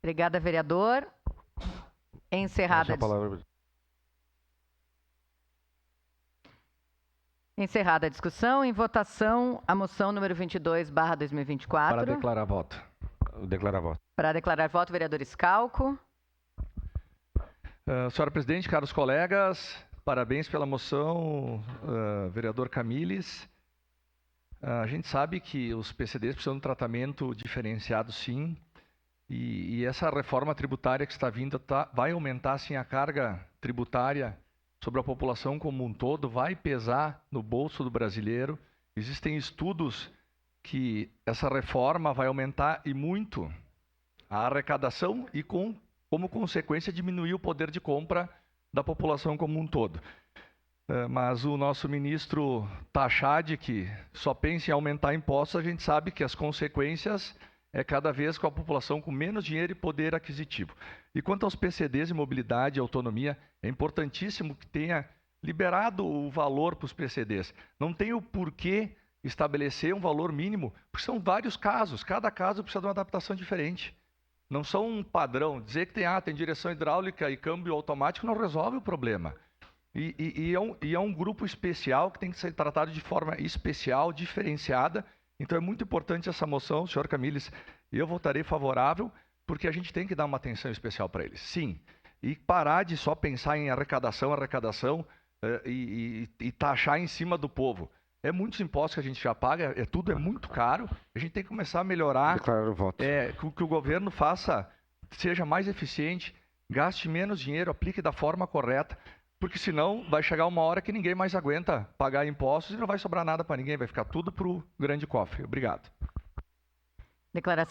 Obrigada, vereador. Encerrada a discussão. Em votação, a moção número 22/2024. Para declarar voto. Para declarar voto, vereador Schalco. Senhora Presidente, caros colegas, parabéns pela moção, vereador Camilles. A gente sabe que os PCDs precisam de um tratamento diferenciado, sim, e essa reforma tributária que está vindo vai aumentar, sim, a carga tributária sobre a população como um todo, vai pesar no bolso do brasileiro. Existem estudos que essa reforma vai aumentar e muito a arrecadação e, como consequência, diminuir o poder de compra da população como um todo. Mas o nosso ministro Tachad, que só pensa em aumentar impostos, a gente sabe que as consequências é cada vez com a população com menos dinheiro e poder aquisitivo. E quanto aos PCDs e mobilidade e autonomia, é importantíssimo que tenha liberado o valor para os PCDs. Não tem o porquê estabelecer um valor mínimo, porque são vários casos, cada caso precisa de uma adaptação diferente. Não são um padrão. Dizer que tem direção hidráulica e câmbio automático não resolve o problema. E é um grupo especial que tem que ser tratado de forma especial, diferenciada. Então é muito importante essa moção, senhor Camilles, e eu votarei favorável, porque a gente tem que dar uma atenção especial para eles. Sim, e parar de só pensar em arrecadação, e taxar em cima do povo. É muitos impostos que a gente já paga, tudo é muito caro. A gente tem que começar a melhorar. Declaro o voto. Que o governo seja mais eficiente, gaste menos dinheiro, aplique da forma correta, porque senão vai chegar uma hora que ninguém mais aguenta pagar impostos e não vai sobrar nada para ninguém, vai ficar tudo para o grande cofre. Obrigado. Declaração.